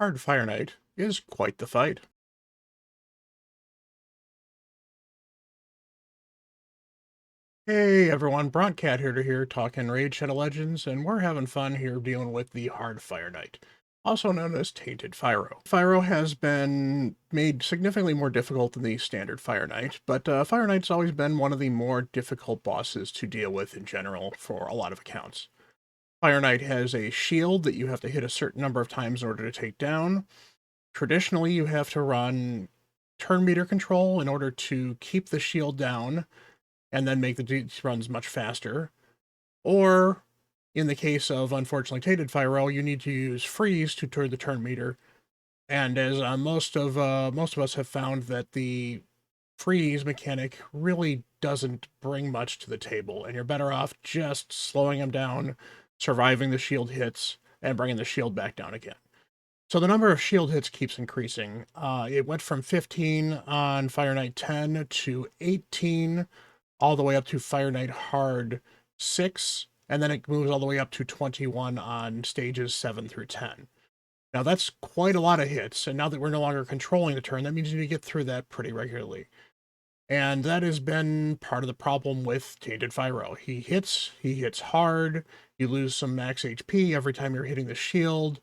Hard Fire Knight is quite the fight. Hey everyone, Bront CatHerder here, talking Raid Shadow Legends, and we're having fun here dealing with the Hard Fire Knight, also known as Tainted Fyro. Fyro has been made significantly more difficult than the standard Fire Knight, but Fire Knight's always been one of the more difficult bosses to deal with in general for a lot of accounts. Fire Knight has a shield that you have to hit a certain number of times in order to take down. Traditionally, you have to run turn meter control in order to keep the shield down and then make the runs much faster. Or, in the case of, unfortunately, Tainted Fyro, you need to use freeze to turn the turn meter. And as most of us have found that the freeze mechanic really doesn't bring much to the table, and you're better off just slowing them down, surviving the shield hits, and bringing the shield back down again. So the number of shield hits keeps increasing. It went from 15 on Fire Knight 10 to 18, all the way up to Fire Knight Hard 6, and then it moves all the way up to 21 on stages 7 through 10. Now that's quite a lot of hits, and now that we're no longer controlling the turn, that means you need to get through that pretty regularly. And that has been part of the problem with Tainted Fyro. He hits hard, you lose some max HP every time you're hitting the shield,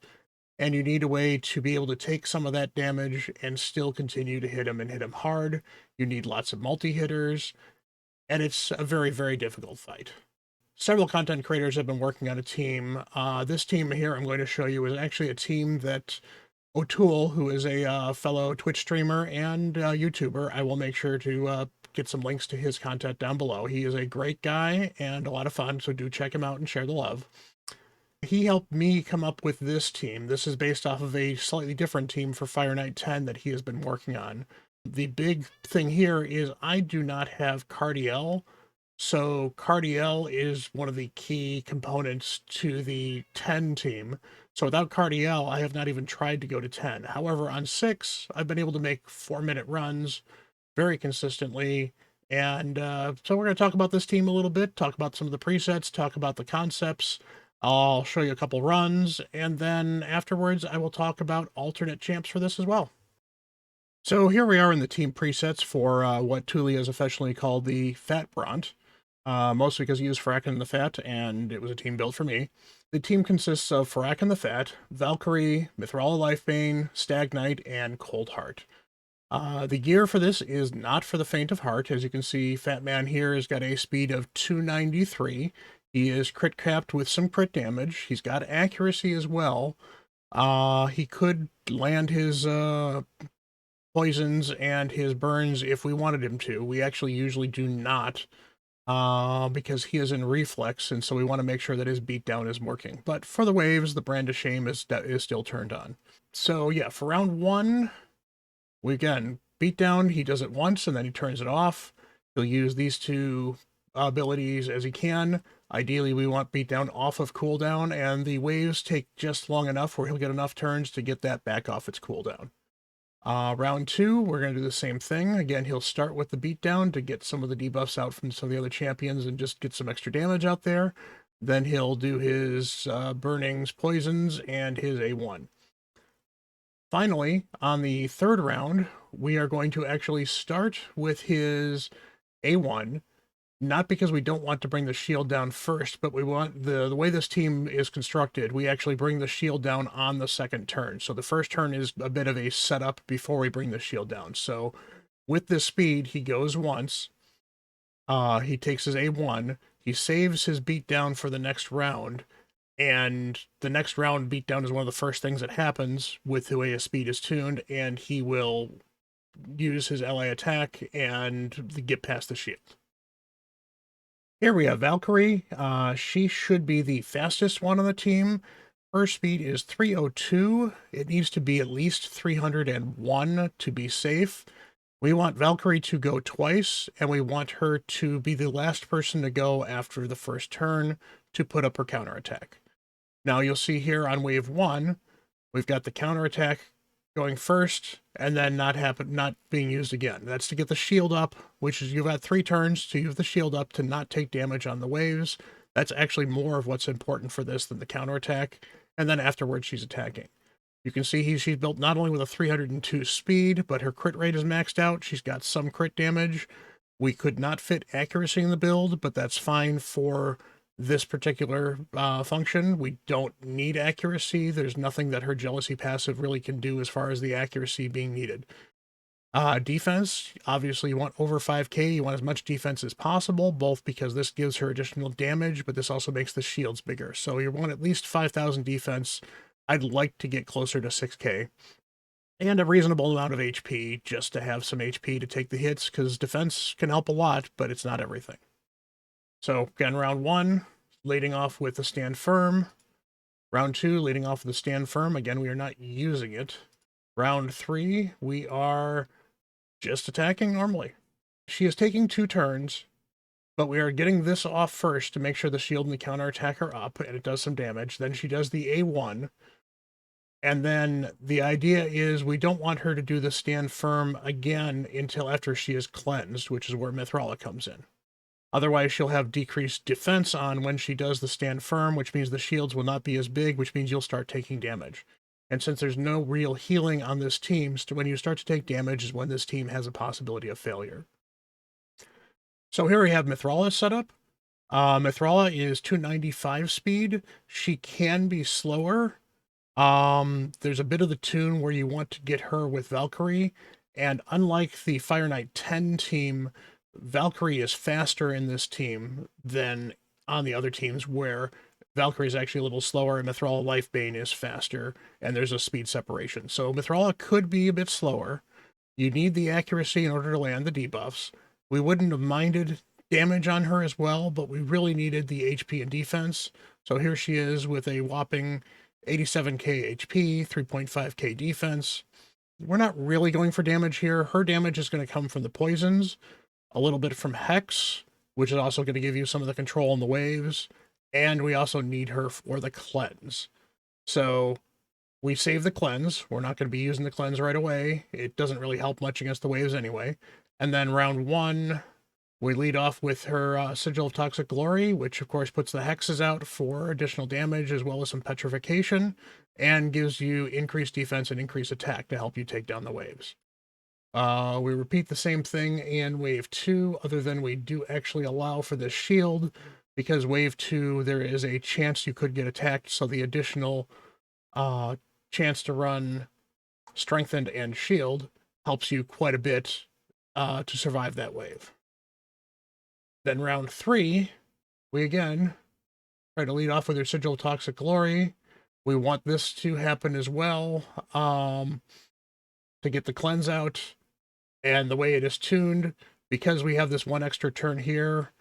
and you need a way to be able to take some of that damage and still continue to hit him and hit him hard. You need lots of multi-hitters, and it's a very, very difficult fight. Several content creators have been working on a team. This team here I'm going to show you is actually a team that O'Toole, who is a fellow Twitch streamer and YouTuber, I will make sure to get some links to his content down below. He is a great guy and a lot of fun, so do check him out and share the love. He helped me come up with this team. This is based off of a slightly different team for Fire Knight 10 that he has been working on. The big thing here is I do not have Cardiel, so Cardiel is one of the key components to the 10 team. So without Cardiel, I have not even tried to go to 10. However, on 6, I've been able to make 4-minute runs very consistently. And so we're going to talk about this team a little bit, talk about some of the presets, talk about the concepts. I'll show you a couple runs, and then afterwards I will talk about alternate champs for this as well. So here we are in the team presets for what Thule has affectionately called the Fat Bront, mostly because he used Farrakhan the Fat, and it was a team built for me. The team consists of Farrakhan the Fat, Valkyrie, Mithrala Lifebane, Stag Knight, and Cold Heart. The gear for this is not for the faint of heart. As you can see, Fat Man here has got a speed of 293. He is crit capped with some crit damage. He's got accuracy as well. He could land his poisons and his burns if we wanted him to. We actually usually do not, because he is in reflex, and so we want to make sure that his beatdown is working. But for the waves, the brand of shame is still turned on. So yeah, for round 1, we again beatdown. He does it once and then he turns it off. He'll use these two abilities as he can. Ideally, we want beatdown off of cooldown, and the waves take just long enough where he'll get enough turns to get that back off its cooldown. Round 2, we're going to do the same thing. Again, he'll start with the beatdown to get some of the debuffs out from some of the other champions and just get some extra damage out there. Then he'll do his burnings, poisons, and his A1. Finally, on the third round, we are going to actually start with his A1, not because we don't want to bring the shield down first, but we want the way this team is constructed, we actually bring the shield down on the second turn. So the first turn is a bit of a setup before we bring the shield down. So with this speed, he goes once, he takes his A1, he saves his beatdown for the next round, and the next round beatdown is one of the first things that happens with the way his speed is tuned, and he will use his ally attack and get past the shield. Here we have Valkyrie. She should be the fastest one on the team. Her speed is 302. It needs to be at least 301 to be safe. We want Valkyrie to go twice, and we want her to be the last person to go after the first turn to put up her counterattack. Now you'll see here on wave 1, we've got the counterattack going first, and then not being used again. That's to get the shield up, which is you've got 3 turns to use the shield up to not take damage on the waves. That's actually more of what's important for this than the counterattack. And then afterwards, she's attacking. You can see she's built not only with a 302 speed, but her crit rate is maxed out. She's got some crit damage. We could not fit accuracy in the build, but that's fine for this particular function. We don't need accuracy. There's nothing that her jealousy passive really can do as far as the accuracy being needed. Defense, obviously you want over 5k, you want as much defense as possible, both because this gives her additional damage, but this also makes the shields bigger. So you want at least 5,000 defense. I'd like to get closer to 6k. And a reasonable amount of HP, just to have some HP to take the hits, because defense can help a lot, but it's not everything. So again, round 1, leading off with the stand firm. Round 2, leading off with the stand firm. Again, we are not using it. Round 3, we are just attacking normally. She is taking 2 turns, but we are getting this off first to make sure the shield and the counterattack are up, and it does some damage. Then she does the A1, and then the idea is we don't want her to do the stand firm again until after she is cleansed, which is where Mithrala comes in. Otherwise, she'll have decreased defense on when she does the stand firm, which means the shields will not be as big, which means you'll start taking damage. And since there's no real healing on this team, when you start to take damage is when this team has a possibility of failure. So here we have Mithrala set up. Mithrala is 295 speed. She can be slower. There's a bit of the tune where you want to get her with Valkyrie. And unlike the Fire Knight 10 team, Valkyrie is faster in this team than on the other teams, where Valkyrie is actually a little slower, and Mithrala Lifebane is faster, and there's a speed separation. So Mithrala could be a bit slower. You need the accuracy in order to land the debuffs. We wouldn't have minded damage on her as well, but we really needed the HP and defense. So here she is with a whopping 87k HP, 3.5k defense. We're not really going for damage here. Her damage is going to come from the poisons, a little bit from Hex, which is also going to give you some of the control on the waves, and we also need her for the cleanse. So we save the cleanse. We're not going to be using the cleanse right away. It doesn't really help much against the waves anyway. And then round 1, we lead off with her Sigil of Toxic Glory, which of course puts the hexes out for additional damage as well as some petrification, and gives you increased defense and increased attack to help you take down the waves. We repeat the same thing in wave 2, other than we do actually allow for this shield, because wave 2, there is a chance you could get attacked, so the additional chance to run Strengthened and Shield helps you quite a bit to survive that wave. Then round 3, we again try to lead off with your Sigil of Toxic Glory. We want this to happen as well, to get the cleanse out. And the way it is tuned, because we have this 1 extra turn here,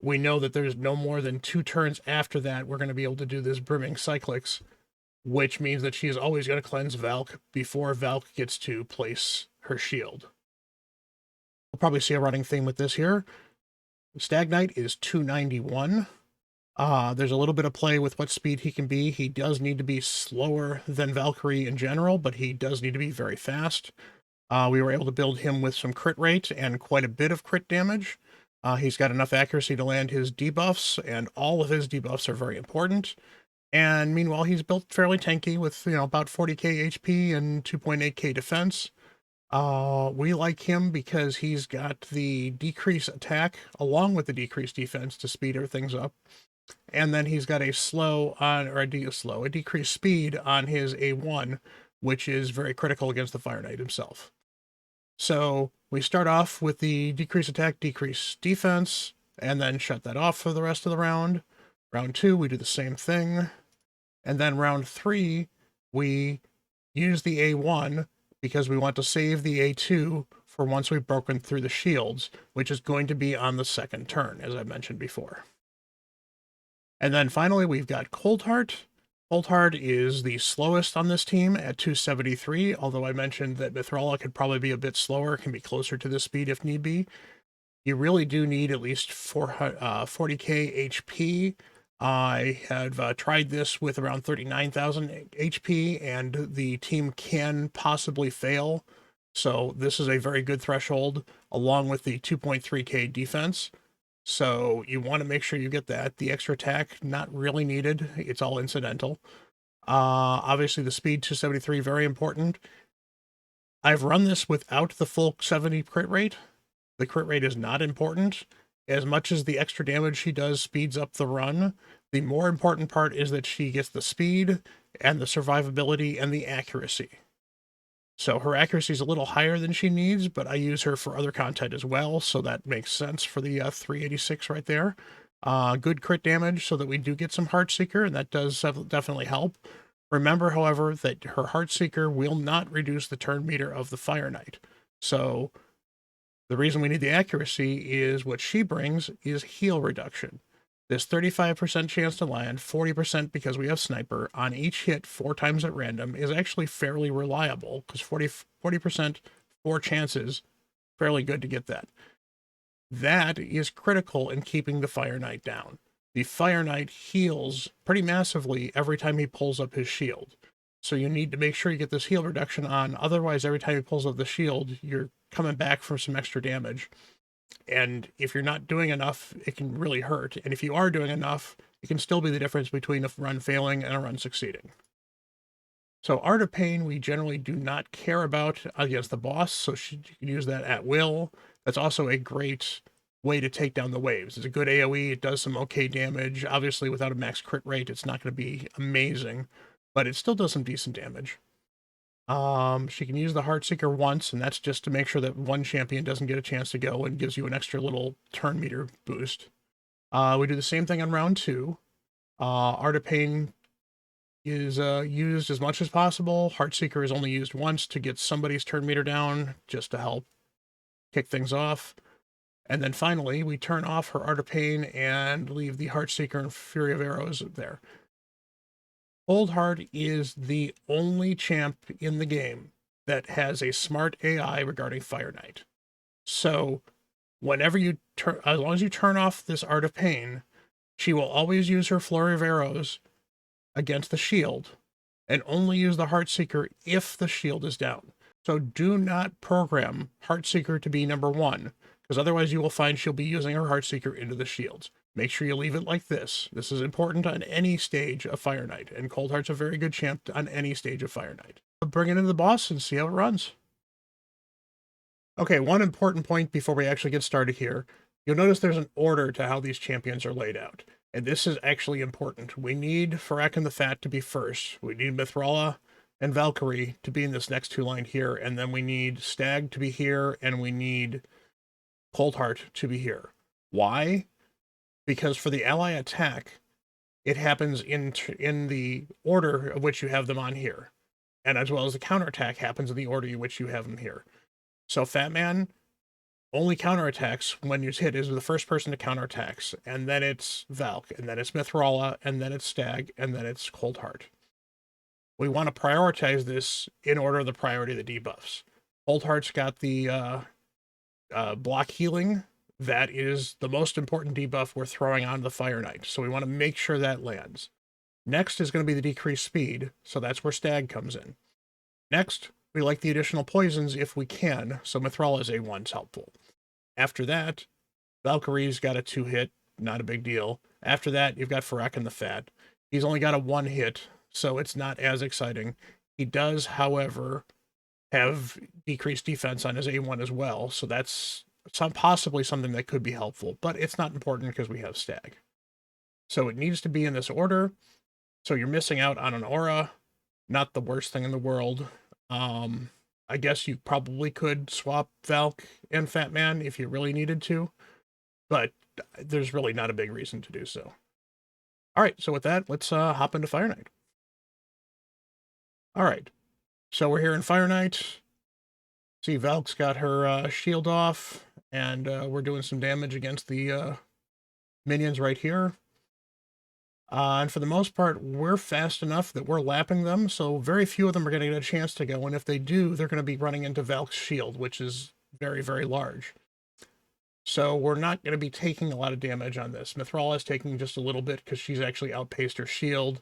we know that there's no more than 2 turns after that we're going to be able to do this Brimming Cyclics, which means that she is always going to cleanse Valk before Valk gets to place her shield. We'll probably see a running theme with this here. Stag Knight is 291. There's a little bit of play with what speed he can be. He does need to be slower than Valkyrie in general, but he does need to be very fast. We were able to build him with some crit rate and quite a bit of crit damage. He's got enough accuracy to land his debuffs, and all of his debuffs are very important. And meanwhile, he's built fairly tanky with, about 40k HP and 2.8k defense. We like him because he's got the decreased attack along with the decreased defense to speed things up. And then he's got a decreased speed on his A1, which is very critical against the Fire Knight himself. So we start off with the decreased attack, decreased defense, and then shut that off for the rest of the round. Round 2, we do the same thing. And then round 3, we use the A1 because we want to save the A2 for once we've broken through the shields, which is going to be on the 2nd turn, as I mentioned before. And then finally, we've got Coldheart. Coldheart is the slowest on this team at 273, although I mentioned that Mithrala could probably be a bit slower, can be closer to this speed if need be. You really do need at least 40k HP. I have tried this with around 39,000 HP, and the team can possibly fail. So this is a very good threshold, along with the 2.3k defense. So you want to make sure you get that. The extra attack, not really needed. It's all incidental. Obviously the speed 273, very important. I've run this without the full 70 crit rate. The crit rate is not important. As much as the extra damage she does speeds up the run, the more important part is that she gets the speed and the survivability and the accuracy. So her accuracy is a little higher than she needs, but I use her for other content as well, so that makes sense for the 386 right there. Good crit damage so that we do get some Heartseeker, and that does definitely help. Remember, however, that her Heartseeker will not reduce the turn meter of the Fire Knight. So the reason we need the accuracy is what she brings is heal reduction. This 35% chance to land, 40% because we have sniper, on each hit 4 times at random is actually fairly reliable, because 40% 4 chances, fairly good to get that. That is critical in keeping the Fire Knight down. The Fire Knight heals pretty massively every time he pulls up his shield. So you need to make sure you get this heal reduction on, otherwise every time he pulls up the shield, you're coming back from some extra damage. And if you're not doing enough, it can really hurt. And if you are doing enough, it can still be the difference between a run failing and a run succeeding. So Art of Pain, we generally do not care about against the boss, so you can use that at will. That's also a great way to take down the waves. It's a good AoE, it does some okay damage. Obviously, without a max crit rate, it's not going to be amazing, but it still does some decent damage. She can use the Heartseeker once, and that's just to make sure that one champion doesn't get a chance to go and gives you an extra little turn meter boost. We do the same thing on round 2. Art of Pain is used as much as possible. Heartseeker is only used once to get somebody's turn meter down, just to help kick things off. And then finally, we turn off her Art of Pain and leave the Heartseeker and Fury of Arrows there. Cold Heart is the only champ in the game that has a smart AI regarding Fire Knight. So whenever you turn, as long as you turn off this Art of Pain, she will always use her Flurry of Arrows against the shield and only use the Heartseeker if the shield is down. So do not program Heartseeker to be number 1, because otherwise you will find she'll be using her Heartseeker into the shields. Make sure you leave it like this. This is important on any stage of Fire Knight, and Cold Heart's a very good champ on any stage of Fire Knight. Bring it into the boss and see how it runs. Okay, one important point before we actually get started here. You'll notice there's an order to how these champions are laid out, and this is actually important. We need Farrak the Fat to be first. We need Mithrala and Valkyrie to be in this next 2 line here, and then we need Stag to be here, and we need Cold Heart to be here. Why? Because for the ally attack, it happens in the order of which you have them on here. And as well as the counterattack happens in the order in which you have them here. So Fat Man only counterattacks when he's hit is the first person to counterattacks, and then it's Valk, and then it's Mithrala, and then it's Stag, and then it's Cold Heart. We want to prioritize this in order of the priority of the debuffs. Cold Heart's got the block healing. That is the most important debuff we're throwing on the Fire Knight, so we want to make sure that lands. Next is going to be the decreased speed, so that's where Stag comes in. Next, we like the additional poisons if we can, so Mithrala's A1's helpful. After that, Valkyrie's got a 2-hit, not a big deal. After that, you've got Farrak the Fat. He's only got a 1-hit, so it's not as exciting. He does, however, have decreased defense on his A1 as well, so that's possibly something that could be helpful, but it's not important because we have Stag. So it needs to be in this order. So you're missing out on an aura, not the worst thing in the world. I guess you probably could swap Valk and Fat Man if you really needed to, but there's really not a big reason to do so. All right, so with that, let's hop into Fire Knight. All right, so we're here in Fire Knight. See, Valk's got her shield off, and we're doing some damage against the minions right here. And for the most part, we're fast enough that we're lapping them, so very few of them are going to get a chance to go, and if they do, they're going to be running into Valk's shield, which is very, very large. So we're not going to be taking a lot of damage on this. Mithrala is taking just a little bit because she's actually outpaced her shield,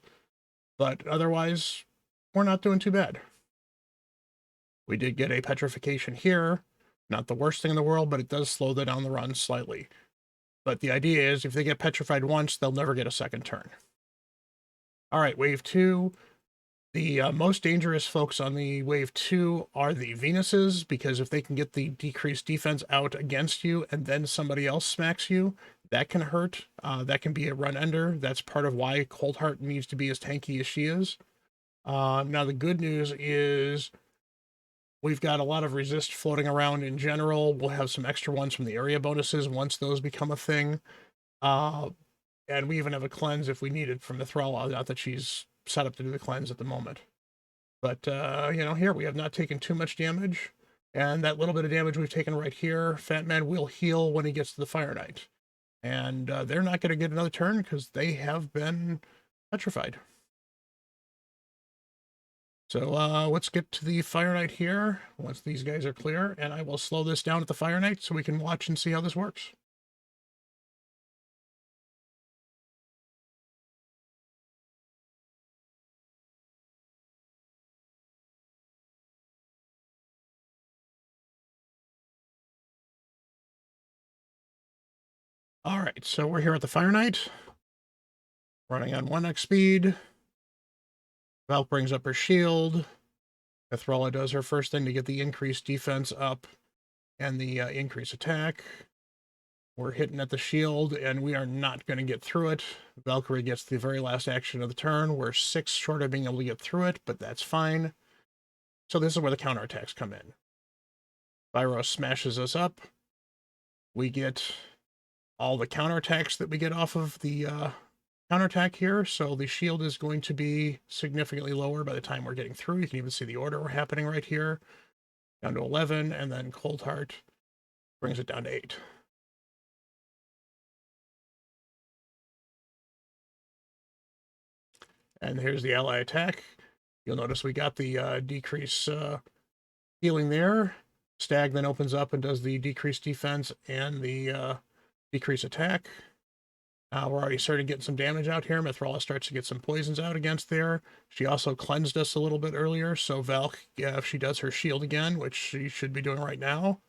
but otherwise, we're not doing too bad. We did get a petrification here. Not the worst thing in the world, but it does slow down the run slightly. But the idea is if they get petrified once, they'll never get a second turn. All right, wave 2. The most dangerous folks on the wave 2 are the Venuses, because if they can get the decreased defense out against you and then somebody else smacks you, that can hurt. That can be a run ender. That's part of why Coldheart needs to be as tanky as she is. Now, the good news is we've got a lot of resist floating around in general. We'll have some extra ones from the area bonuses once those become a thing. And we even have a cleanse if we need it from the Thrall, not that she's set up to do the cleanse at the moment. But, here we have not taken too much damage. And that little bit of damage we've taken right here, Fat Man will heal when he gets to the Fire Knight. And they're not going to get another turn because they have been petrified. So let's get to the Fire Knight here once these guys are clear, and I will slow this down at the Fire Knight so we can watch and see how this works. All right, so we're here at the Fire Knight, running on 1x speed. Valk brings up her shield. Ethrala does her first thing to get the increased defense up and the increased attack. We're hitting at the shield, and we are not going to get through it. Valkyrie gets the very last action of the turn. We're 6 short of being able to get through it, but that's fine. So this is where the counterattacks come in. Pyro smashes us up. We get all the counterattacks that we get off of the counterattack here, so the shield is going to be significantly lower by the time we're getting through. You can even see the order happening right here. Down to 11, and then Coldheart brings it down to 8. And here's the ally attack. You'll notice we got the decrease healing there. Stag then opens up and does the decreased defense and the decrease attack. We're already starting getting some damage out here. Mithrala starts to get some poisons out against there. She also cleansed us a little bit earlier, so Valk, if she does her shield again, which she should be doing right now,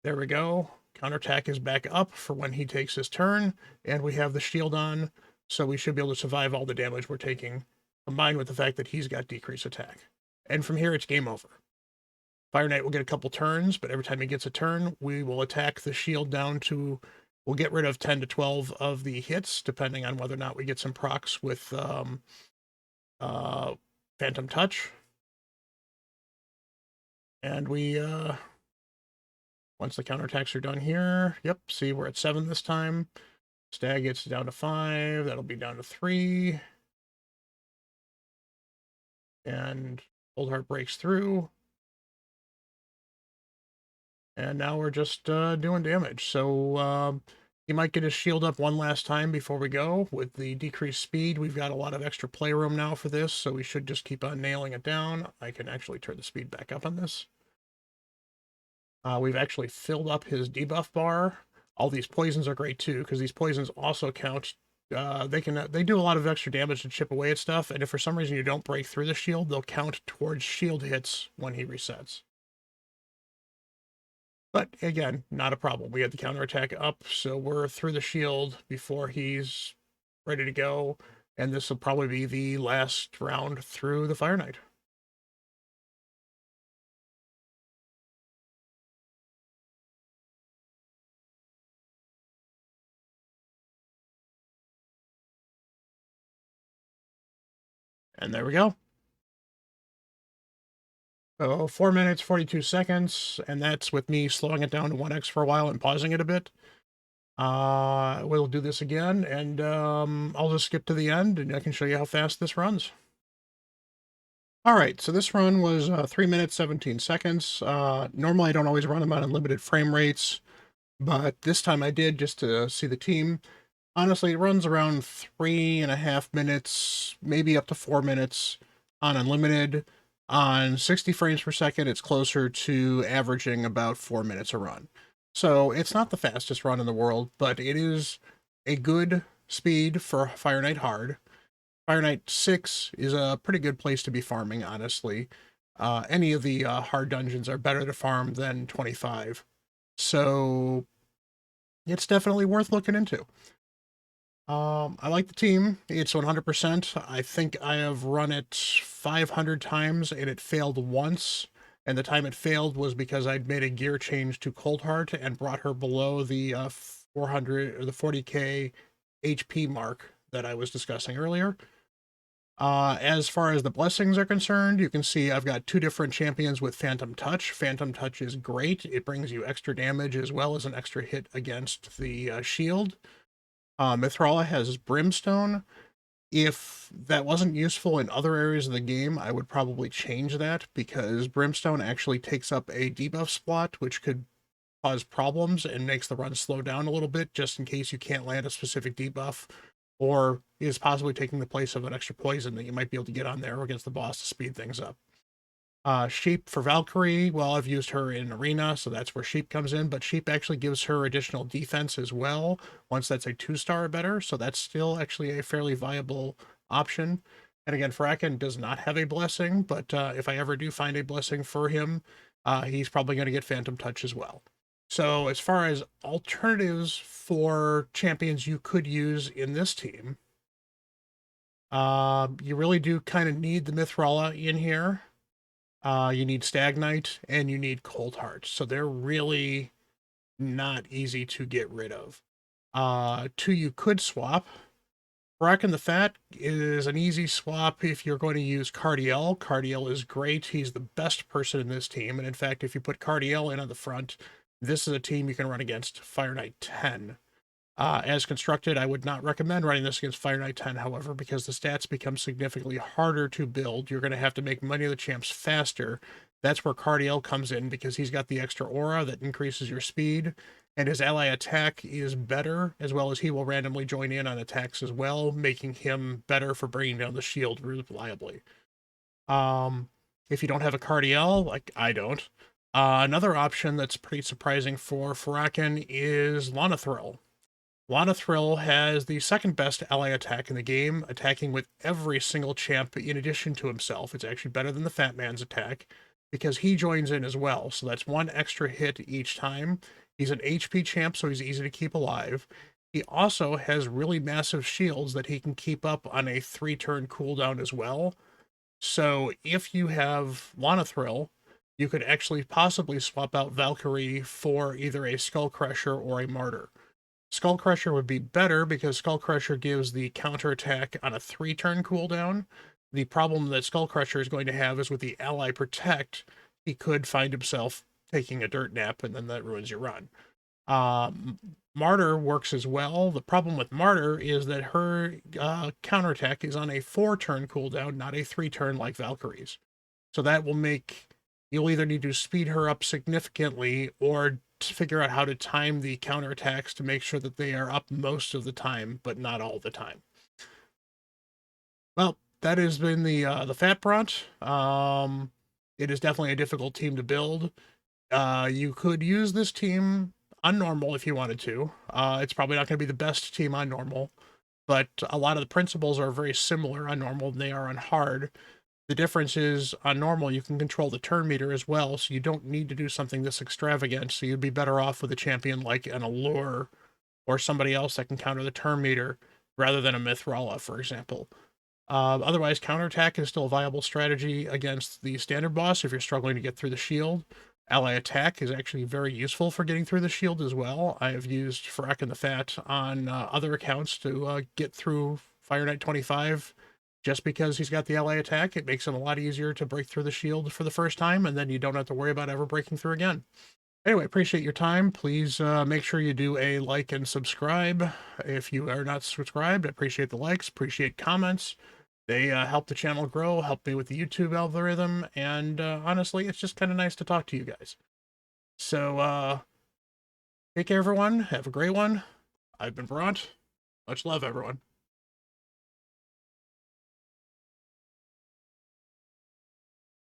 there we go. Counterattack is back up for when he takes his turn, and we have the shield on, so we should be able to survive all the damage we're taking, combined with the fact that he's got decreased attack. And from here, it's game over. Fire Knight will get a couple turns, but every time he gets a turn, we will attack the shield down to... We'll get rid of 10 to 12 of the hits, depending on whether or not we get some procs with Phantom Touch. And we... once the counterattacks are done here, yep, see, we're at 7 this time. Stag gets down to 5. That'll be down to 3. And Coldheart breaks through. And now we're just doing damage. So he might get his shield up one last time before we go. With the decreased speed, we've got a lot of extra playroom now for this, so we should just keep on nailing it down. I can actually turn the speed back up on this. We've actually filled up his debuff bar. All these poisons are great too, because these poisons also count. They do a lot of extra damage to chip away at stuff, and if for some reason you don't break through the shield, they'll count towards shield hits when he resets. But again, not a problem. We had the counterattack up, so we're through the shield before he's ready to go, and this will probably be the last round through the Fire Knight. And there we go. So 4 minutes, 42 seconds, and that's with me slowing it down to 1x for a while and pausing it a bit. We'll do this again, and I'll just skip to the end, and I can show you how fast this runs. All right, so this run was 3 minutes, 17 seconds. Normally, I don't always run them on unlimited frame rates, but this time I did just to see the team. Honestly, it runs around 3.5 minutes, maybe up to 4 minutes on unlimited. On 60 frames per second, it's closer to averaging about 4 minutes a run. So it's not the fastest run in the world, but it is a good speed for Fire Knight Hard. Fire Knight 6 is a pretty good place to be farming, honestly. Any of the hard dungeons are better to farm than 25. So it's definitely worth looking into. I like the team. It's 100%. I think I have run it 500 times and it failed once. And the time it failed was because I'd made a gear change to Coldheart and brought her below the 400 or the 40k HP mark that I was discussing earlier. As far as the blessings are concerned, you can see I've got two different champions with Phantom Touch. Phantom Touch is great. It brings you extra damage as well as an extra hit against the shield. Mithrala has Brimstone. If that wasn't useful in other areas of the game, I would probably change that because Brimstone actually takes up a debuff slot, which could cause problems and makes the run slow down a little bit just in case you can't land a specific debuff or is possibly taking the place of an extra poison that you might be able to get on there against the boss to speed things up. Sheep for Valkyrie, well, I've used her in Arena, so that's where Sheep comes in, but Sheep actually gives her additional defense as well, once that's a 2-star or better, so that's still actually a fairly viable option. And again, Fracken does not have a blessing, but if I ever do find a blessing for him, he's probably going to get Phantom Touch as well. So as far as alternatives for champions you could use in this team, you really do kind of need the Mithrala in here. You need Stagnite and you need Coldheart. So they're really not easy to get rid of. Two you could swap. Bracken the Fat is an easy swap if you're going to use Cardiel. Cardiel is great. He's the best person in this team. And in fact, if you put Cardiel in on the front, this is a team you can run against Fire Knight 10. As constructed, I would not recommend running this against Fire Knight 10, however, because the stats become significantly harder to build. You're going to have to make many of the champs faster. That's where Cardiel comes in because he's got the extra aura that increases your speed, and his ally attack is better, as well as he will randomly join in on attacks as well, making him better for bringing down the shield reliably. If you don't have a Cardiel, like I don't, another option that's pretty surprising for Farakin is Lanathril. Lanathril has the second best ally attack in the game, attacking with every single champ in addition to himself. It's actually better than the Fat Man's attack because he joins in as well. So that's one extra hit each time. He's an HP champ, so he's easy to keep alive. He also has really massive shields that he can keep up on a 3-turn cooldown as well. So if you have Lanathril, you could actually possibly swap out Valkyrie for either a Skull Crusher or a Martyr. Skull Crusher would be better because Skull Crusher gives the counterattack on a 3-turn cooldown. The problem that Skull Crusher is going to have is with the ally protect, he could find himself taking a dirt nap and then that ruins your run. Martyr works as well. The problem with Martyr is that her counterattack is on a 4-turn cooldown, not a 3-turn like Valkyrie's. So that will make you'll either need to speed her up significantly or to figure out how to time the counterattacks to make sure that they are up most of the time, but not all the time. Well, that has been the Fat Bront. It is definitely a difficult team to build. You could use this team on normal if you wanted to. It's probably not going to be the best team on normal, but a lot of the principles are very similar on normal than they are on hard. The difference is on normal, you can control the turn meter as well, so you don't need to do something this extravagant. So you'd be better off with a champion like an Allure or somebody else that can counter the turn meter rather than a Mithrala, for example. Otherwise, counterattack is still a viable strategy against the standard boss if you're struggling to get through the shield. Ally attack is actually very useful for getting through the shield as well. I have used Frack and the Fat on other accounts to get through Fire Knight 25. Just because he's got the ally attack, it makes him a lot easier to break through the shield for the first time, and then you don't have to worry about ever breaking through again. Anyway, appreciate your time. Please make sure you do a like and subscribe. If you are not subscribed, I appreciate the likes, appreciate comments. They help the channel grow, help me with the YouTube algorithm, and honestly, it's just kind of nice to talk to you guys. So, take care, everyone. Have a great one. I've been Bront. Much love, everyone.